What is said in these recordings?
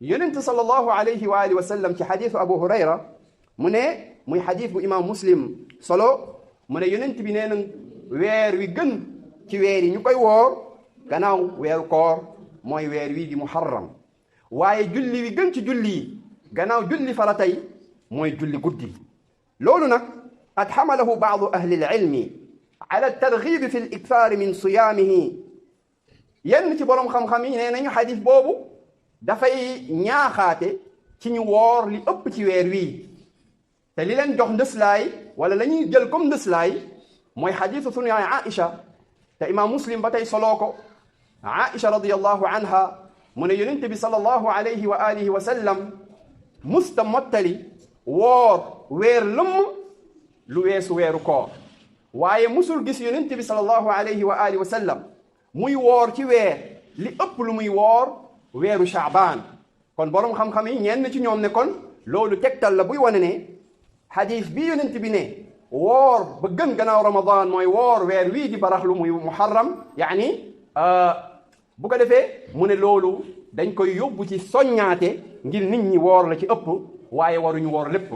yonent sallallahu alayhi wa alihi wa sallam ci xadiisu Abu Hurayra mu ne muy xadiis bu imaam Muslim solo mu ne yonent bi nee na weer wi gën ci weer yi ñu koy woor gannaaw weeru koor mooy weer wi di muharram waaye julli wi gën ci julli yi gannaaw julli faratay mooy julli guddi. loolu nag qad xamalahu baadu ahli al-ilmi ala targhibi fi al-ikthar min siyaamihi yenn ci borom xam-xam yi nee nañu xadiis boobu dafay ñaaxaate ci ñu woor li ëpp ci weer wii te li leen jox ndëslaay wala la ñuy jël comme ndëslaay mooy xadiisu sunu yaay Aïcha te imaam Muslim ba tey soloo ko. Aïcha radiyallahu anha mu ne yonent bi sallallahu alayhi wa alihi wa sallam musta mottali woor weer lëmm lu weesu weeru koor waaye musul gis yonent bi sallallahu alayhi wa alihi wa sallam muy woor ci weer li ëpp lu muy woor weeru Shaabaan. kon borom xam-xam yi ñenn ci ñoom ne kon loolu tegtal la buy wane ne xadiis bi yonent bi ne woor ba gën gannaaw Ramadan mooy woor weer wii di baraxlu muy muharram yaani bu ko defee mu ne loolu dañ koy yóbbu ci soññaate ngir nit ñi woor la ci ëpp waaye waruñu woor lépp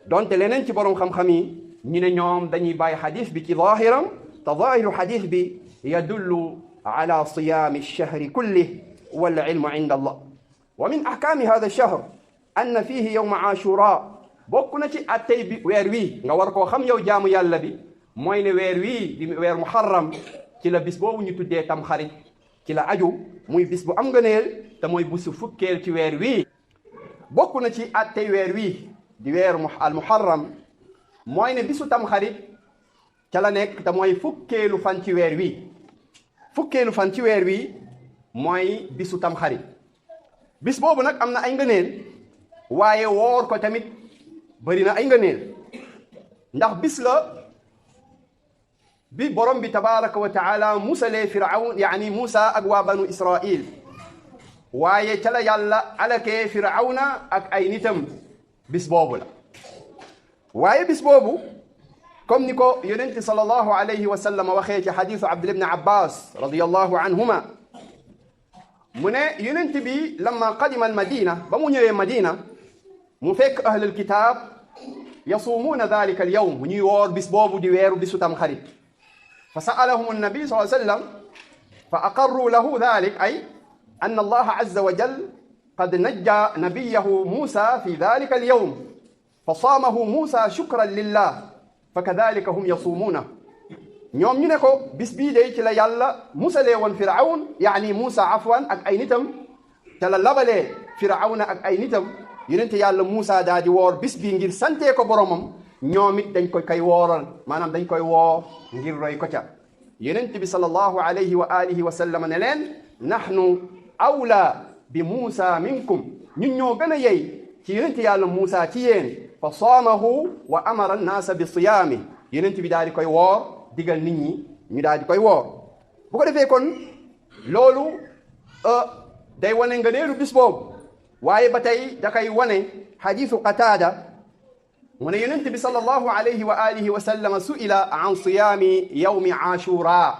donte leneen ci borom xam-xam yi ñu ne ñoom dañuy bàyyi xadis bi ci zaahiram te zaahiru xadis bi yadullu ala siyaami ash-shahri kullih wal ilmu inda Allah. wa min ahkaami hada ash-shahr anna fihi yawma ashura bokk na ci attey bi weer wii nga war koo xam yow jaamu yàlla bi mooy ne weer wii di weer muharram ci la bis boobu ñu tuddee tamxarit ci la aju muy bis bu am ngëneel te mooy bisu fukkeel ci weer wii. bokk na ci attey weer wii di weer al muharram mooy ne bisu tamxarit ca la nekk te mooy fukkeelu fan ci weer wii. fukkeelu fan ci weer wii mooy bisu tamxarit bis boobu nag am na ay ngëneel waaye woor ko tamit bari na ay ngëneel ndax bis la bi borom bi tabaraka wa taala musalee firawn yaani Muusa ak waa banu Israil waaye ca la yàlla alakee firawna ak ay nitam bis boobu la. waaye bis boobu comme ni ko yonente sallallahu alayhi wa sallam waxee ci xadiisu Abdullah ibn Abbas radiyallahu anhuma mu ne yonente bi lamma qadima al-Madina ba mu ñëwee Madina mu fekk ahlul kitaab yasuumuuna dalika al-yawm ñuy woor bis boobu di weeru bisu tamxarit fa sa'alahum an-nabi sallallahu alayhi wa sallam fa aqarru lahu dalik ay anna allaha azza wa jal qad najja nabiyahu Muusa fi dalika al-yawm fa saamahu Muusa shukran lillah fa kadalika hum yasuumuuna ñoom ñu ne ko bis bii day ci la yàlla musalee woon firawn yaani Muusa afwan ak ay nitam te la labalee firawna ak ay nitam yonente yàlla Muusa daa di woor bis bii ngir santee ko boromam ñoom it dañ koy kay wooral maanaam dañ koy woor ngir roy ko ca. yonente bi sallallahu alayhi wa alihi wa sallam ne leen nahnu awla bi Muusa minkum ñun ñoo gën a yey ci yonente yàlla Muusa ci yéen fa saamahu wa amara annaasa bi siyaami yonente bi daal di koy woor digal nit ñi ñu daal di koy woor. bu ko defee kon loolu day wane nga neelu bis boobu waaye ba tey da koy wane xadiisu Qataada mu ne yonent bi sallallahu alayhi wa alihi wa sallam su'ila an siyaami yawmi ashura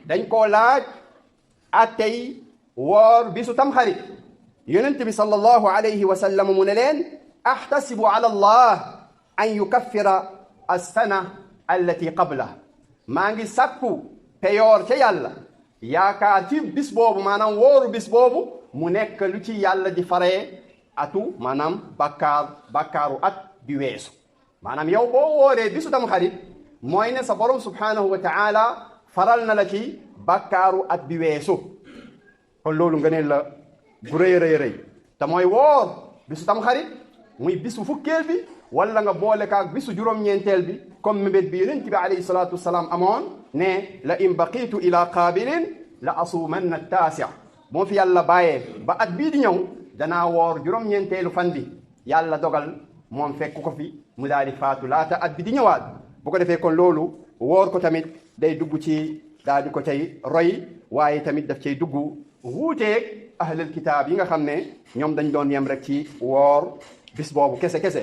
dañ koo laaj attey woor bisu tamxarit yonent bi sallallahu alayhi wa sallam mu ne leen ahtasibu ala allah an yukaffira as-sana allati qabla maa ngi sakku peyoor ca yàlla yaakaar ci bis boobu maanaam wooru bis boobu mu nekk lu ci yàlla di faree atu maanaam bakkaaru at bi weesu maanaam yow boo wooree bisu tamxarit mooy ne sa borom subhanahu wa taala faral na la ci bakkaaru at bi weesu kon loolu nga ne la bu rëy rëy rëy te mooy woor bisu tamxarit muy bisu fukkeel bi wala nga boole kaak bisu juróom-ñeenteel bi comme mébét bi yonent bi alayhi salaatu wasalaam amoon ne la in baqiitu ila qaabilin la asuumanna taasi moo fi yàlla bàyyee ba at bii di ñëw danaa woor juróom-ñeenteelu fan bi yàlla dogal moom fekk ko fi mu daal di faatu laata at bi di ñëwaat bu ko defee kon loolu woor ko tamit day dugg ci daal di ko cay roy waaye tamit daf cay dugg wuuteeg ahlul kitaab yi nga xam ne ñoom dañ doon yem rek ci woor bis boobu kese kese